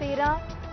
13,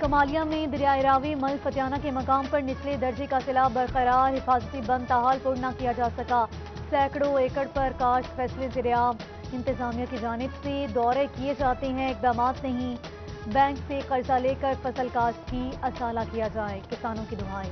کمالیہ میں دریائے راوی مل فتیانہ کے مقام پر نچلے درجے کا سیلاب برقرار، حفاظتی بند تاحال پر نہ کیا جا سکا، سینکڑوں ایکڑ پر کاشت فیصلے زیرعام، انتظامیہ کی جانب سے دورے کیے جاتے ہیں، اقدامات نہیں، بینک سے قرضہ لے کر فصل کاشت کی اصالہ کیا جائے، کسانوں کی دعائیں۔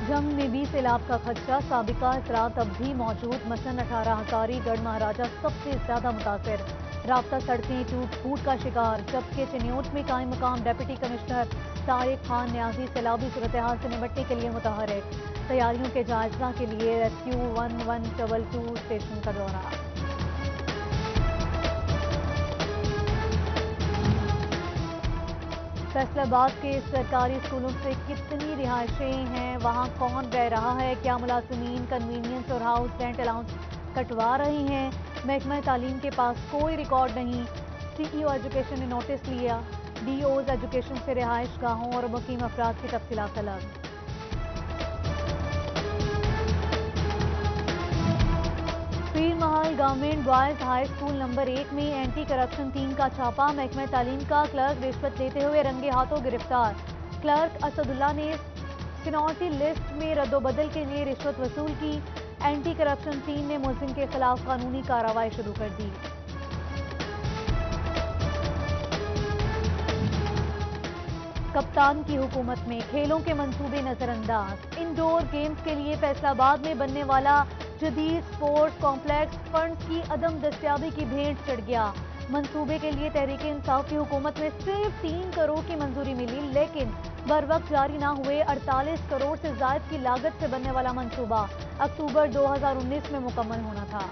جنگ میں بھی سیلاب کا خدشہ، سابقہ اثرات اب بھی موجود، مثلاً 18 ہزاری گڑھ مہاراجہ سب سے زیادہ متاثر، رابطہ سڑکیں ٹوٹ پھوٹ کا شکار، جبکہ چنیوٹ میں قائم مقام ڈپٹی کمشنر طارق خان نیازی سیلابی صورتحال سے نمٹنے کے لیے متحرک، تیاریوں کے جائزہ کے لیے ریسکیو 1122 اسٹیشن کا دورہ۔ فیصل آباد کے سرکاری اسکولوں سے کتنی رہائشیں ہیں، وہاں کون رہ رہا ہے، کیا ملازمین کنوینئنس اور ہاؤس رینٹ الاؤنس کٹوا رہے ہیں؟ محکمہ تعلیم کے پاس کوئی ریکارڈ نہیں، سی ای او ایجوکیشن نے نوٹس لیا، ڈی اوز ایجوکیشن سے رہائش گاہوں اور مقیم افراد کی تفصیلات طلب۔ پیر Mahal government boys high school number 1 میں اینٹی کرپشن ٹیم کا چھاپا، محکمہ تعلیم کا کلرک رشوت لیتے ہوئے رنگے ہاتھوں گرفتار، کلرک اسد اللہ نے سینیورٹی لسٹ میں رد و بدل کے لیے رشوت وصول کی، اینٹی کرپشن ٹیم نے ملزم کے خلاف قانونی کارروائی شروع کر دی۔ کپتان کی حکومت میں کھیلوں کے منصوبے نظر انداز، انڈور گیمز کے لیے فیصل آباد میں بننے والا جدید سپورٹس کمپلیکس فنڈز کی عدم دستیابی کی بھینٹ چڑھ گیا، منصوبے کے لیے تحریک انصاف کی حکومت میں صرف 3 کروڑ کی منظوری ملی، لیکن بروقت جاری نہ ہوئے 48 کروڑ سے زائد کی لاگت سے بننے والا منصوبہ اکتوبر 2019 میں مکمل ہونا تھا۔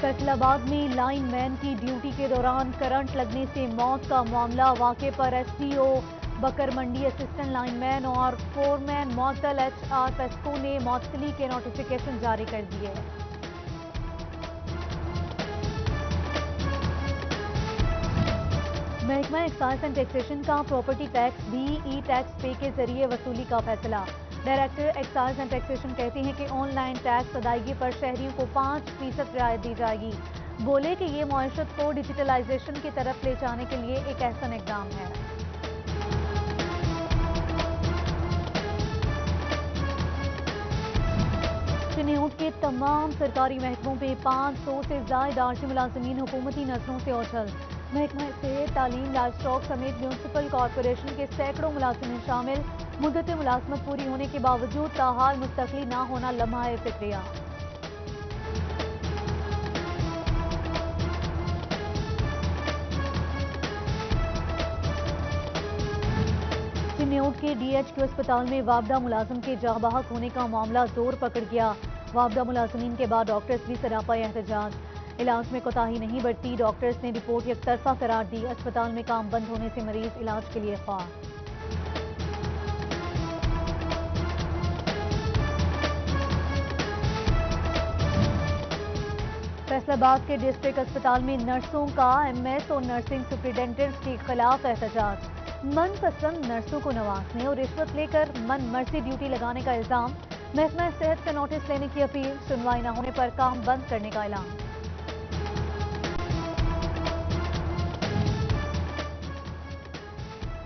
فیصل آباد میں لائن مین کی ڈیوٹی کے دوران کرنٹ لگنے سے موت کا معاملہ، واقعے پر ایس ڈی او بکر منڈی اسسٹنٹ لائن مین اور فور مین معطل ایچ آر پیسکو نے معطلی کے نوٹیفیکیشن جاری کر دیے۔ محکمہ ایکسائز اینڈ ٹیکسیشن کا پراپرٹی ٹیکس بھی ای ٹیکس پے کے ذریعے وصولی کا فیصلہ، ڈائریکٹر ایکسائز اینڈ ٹیکسیشن کہتے ہیں کہ آن لائن ٹیکس ادائیگی پر شہریوں کو 5% رعایت دی جائے گی، بولے کہ یہ معیشت کو ڈیجیٹلائزیشن کی طرف لے جانے کے لیے ایک احسن اقدام ہے۔ چنیوٹ کے تمام سرکاری محکموں پہ 500 سے زائد عارضی ملازمین حکومتی نظروں سے اوجھل، محکمہ صحت، تعلیم، لائف اسٹاک سمیت میونسپل کارپوریشن کے سینکڑوں ملازمین شامل، مدت ملازمت پوری ہونے کے باوجود تاحال مستقلی نہ ہونا لمحہ فکریہ۔ چنیوٹ کے ڈی ایچ کیو اسپتال میں وابدہ ملازم کے جاں بحق ہونے کا معاملہ زور پکڑ گیا، وابدہ ملازمین کے بعد ڈاکٹرز بھی سراپا احتجاج، علاج میں کوتاہی نہیں برتی، ڈاکٹرز نے رپورٹ یک طرفہ قرار دی، اسپتال میں کام بند ہونے سے مریض علاج کے لیے خواہ۔ فیصل آباد کے ڈسٹرکٹ اسپتال میں نرسوں کا ایم ایس اور نرسنگ سپرنٹینڈنٹس کے خلاف احتجاج، من پسند نرسوں کو نوازنے اور رشوت لے کر من مرضی ڈیوٹی لگانے کا الزام، محکمہ صحت سے نوٹس لینے کی اپیل، سنوائی نہ ہونے پر کام بند کرنے کا اعلان۔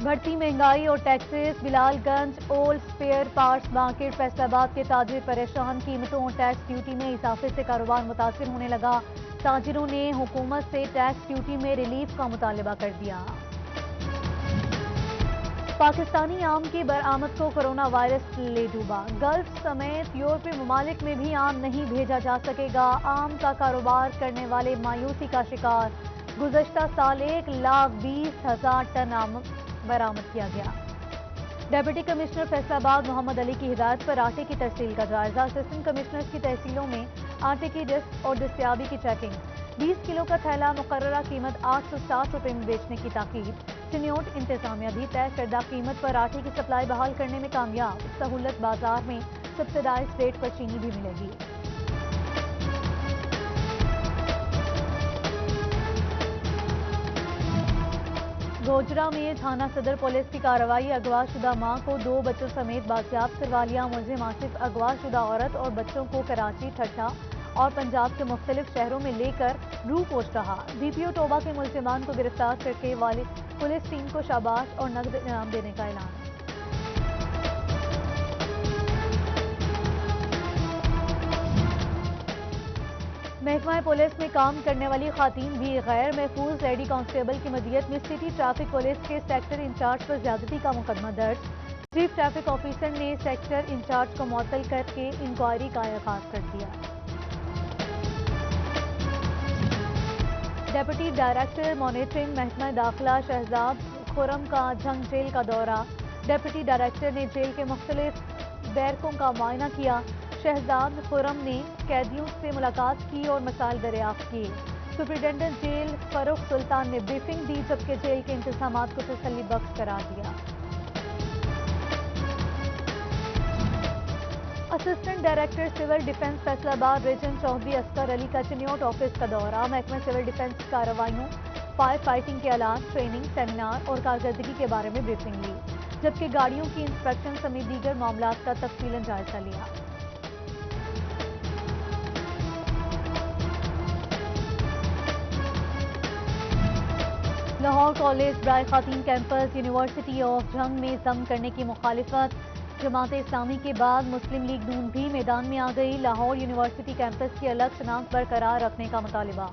بڑھتی مہنگائی اور taxes, Bilal Ganj old spare parts market Faisalabad کے تاجر پریشان، قیمتوں اور ٹیکس ڈیوٹی میں اضافے سے کاروبار متاثر ہونے لگا، تاجروں نے حکومت سے ٹیکس ڈیوٹی میں ریلیف کا مطالبہ کر دیا۔ پاکستانی آم کی برآمد کو کرونا وائرس لے ڈوبا، گلف سمیت یورپی ممالک میں بھی آم نہیں بھیجا جا سکے گا، آم کا کاروبار کرنے والے مایوسی کا شکار، گزشتہ سال 1,20,000 ٹن آم برآمد کیا گیا۔ ڈپٹی کمشنر فیصل آباد محمد علی کی ہدایت پر آٹے کی ترسیل کا جائزہ، اسسٹنٹ کمشنرز کی تحصیلوں میں آٹے کی ڈسک اور دستیابی کی چیکنگ، 20 کلو کا تھیلا مقررہ قیمت 860 روپے میں بیچنے کی تاکید، چنیوٹ انتظامیہ بھی طے کردہ قیمت پر آٹے کی سپلائی بحال کرنے میں کامیاب، سہولت بازار میں سبسڈائز ریٹ پر چینی بھی ملے گی۔ اوجرا میں تھانہ صدر پولیس کی کارروائی، اغوا شدہ ماں کو 2 بچوں سمیت بازیاب کروا لیا۔ ملزم آصف اغوا شدہ عورت اور بچوں کو کراچی، ٹھٹھہ اور پنجاب کے مختلف شہروں میں لے کر روح پوش رہا۔ ڈی پی او ٹوبہ کے ملزمان کو گرفتار کر کے پولیس ٹیم کو شاباش اور نقد انعام دینے کا اعلان۔ محکمہ پولیس میں کام کرنے والی خواتین بھی غیر محفوظ، لیڈی کانسٹیبل کی مدیت میں سٹی ٹریفک پولیس کے سیکٹر انچارج پر زیادتی کا مقدمہ درج۔ چیف ٹریفک آفیسر نے سیکٹر انچارج کو معطل کر کے انکوائری کا آغاز کر دیا۔ ڈپٹی ڈائریکٹر مانیٹرنگ محکمہ داخلہ شہزاد خرم کا جھنگ جیل کا دورہ۔ ڈپٹی ڈائریکٹر نے جیل کے مختلف بیرکوں کا معائنہ کیا۔ شہزاد خرم نے قیدیوں سے ملاقات کی اور مسائل دریافت کیے۔ سپرنٹنڈنٹ جیل فاروق سلطان نے بریفنگ دی، جبکہ جیل کے انتظامات کو تسلی بخش قرار دیا۔ Assistant director civil defence Faisal آباد ریجن چودھری اصغر علی کا چنیوٹ آفس کا دورہ۔ محکمہ سول ڈیفنس کی کارروائیوں، فائر فائٹنگ کے آلات، ٹریننگ، سیمینار اور کارکردگی کے بارے میں بریفنگ لی، جبکہ گاڑیوں کی انسپیکشن سمیت دیگر معاملات کا تفصیلاً جائزہ لیا۔ لاہور کالج برائے خواتین کیمپس یونیورسٹی آف جھنگ میں ضم کرنے کی مخالفت۔ جماعت اسلامی کے بعد مسلم لیگ نون بھی میدان میں آ گئی۔ لاہور یونیورسٹی کیمپس کی الگ شناخت برقرار رکھنے کا مطالبہ۔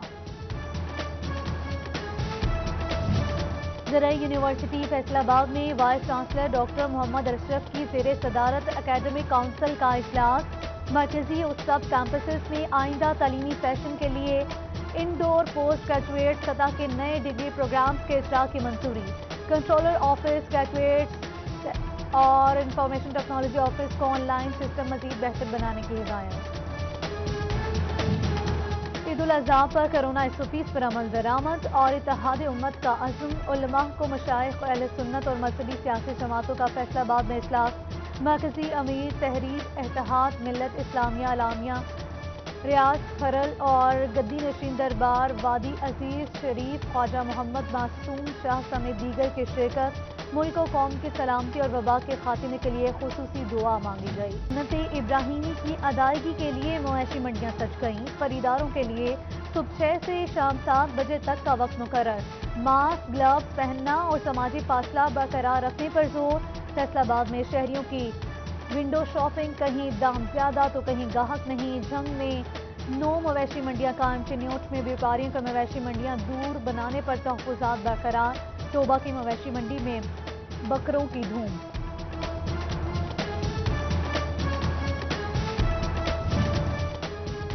زرعی یونیورسٹی فیصل آباد میں وائس چانسلر ڈاکٹر محمد اشرف کی زیر صدارت اکیڈمک کونسل کا اجلاس۔ مرکزی اور سب کیمپسز میں آئندہ تعلیمی سیشن کے لیے انڈور پوسٹ گریجویٹ سطح کے نئے ڈگری پروگرامز کے اجرا کی منظوری۔ کنٹرولر آفس گریجویٹس اور انفارمیشن ٹیکنالوجی آفس کو آن لائن سسٹم مزید بہتر بنانے کی ہدایت۔ عید الاضحیٰ پر کرونا SOPs پر عمل درآمد اور اتحاد امت کا عزم۔ علماء کو مشائخ اہل سنت اور مذہبی سیاسی جماعتوں کا فیصل آباد میں اجلاس۔ مرکزی امیر تحریک اتحاد ملت اسلامیہ اعلامیہ ریاض کھرل اور گدی نشین دربار وادی عزیز شریف خواجہ محمد معصوم شاہ سمیت دیگر کی شرکت۔ ملک و قوم کی سلامتی اور وبا کے خاتمے کے لیے خصوصی دعا مانگی گئی۔ سنت ابراہیمی کی ادائیگی کے لیے مویشی منڈیاں سج گئیں۔ خریداروں کے لیے صبح 6 سے شام 7 بجے تک کا وقت مقرر۔ ماسک، گلوز پہننا اور سماجی فاصلہ برقرار رکھنے پر زور۔ فیصل آباد میں شہریوں کی ونڈو شاپنگ، کہیں دام زیادہ تو کہیں گاہک نہیں۔ جھنگ میں 9 مویشی منڈیاں قائم۔ چنیوٹ میں بیوپاریوں کا مویشی منڈیاں دور بنانے پر تحفظات برقرار۔ ٹوبہ کی مویشی منڈی میں بکروں کی دھوم۔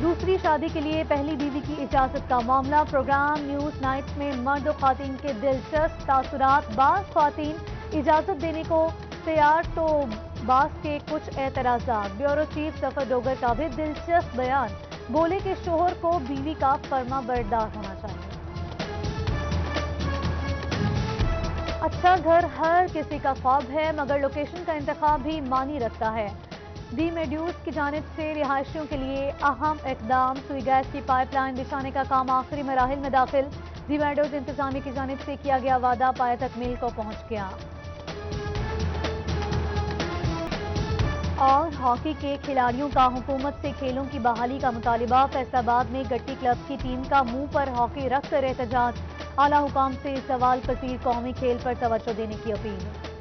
دوسری شادی کے لیے پہلی بیوی کی اجازت کا معاملہ۔ پروگرام نیوز نائٹس میں مرد و خواتین کے دلچسپ تاثرات۔ بعض خواتین اجازت دینے کو تیار تو بعض کے کچھ اعتراضات۔ بیورو چیف ظفر ڈوگر کا بھی دلچسپ بیان، بولے کہ شوہر کو بیوی کا فرما بردار ہونا چاہیے۔ اچھا گھر ہر کسی کا خواب ہے، مگر لوکیشن کا انتخاب بھی معنی رکھتا ہے۔ دی میڈیوز کی جانب سے رہائشیوں کے لیے اہم اقدام۔ سوئی گیس کی پائپ لائن بچھانے کا کام آخری مراحل میں داخل۔ دی میڈوز انتظامیہ کی جانب سے کیا گیا وعدہ پایہ تکمیل کو پہنچ گیا۔ اور ہاکی کے کھلاڑیوں کا حکومت سے کھیلوں کی بحالی کا مطالبہ۔ فیصل آباد میں گٹی کلب کی ٹیم کا منہ پر ہاکی رکھ کر احتجاج۔ اعلیٰ حکام سے سوال پذیر قومی کھیل پر توجہ دینے کی اپیل۔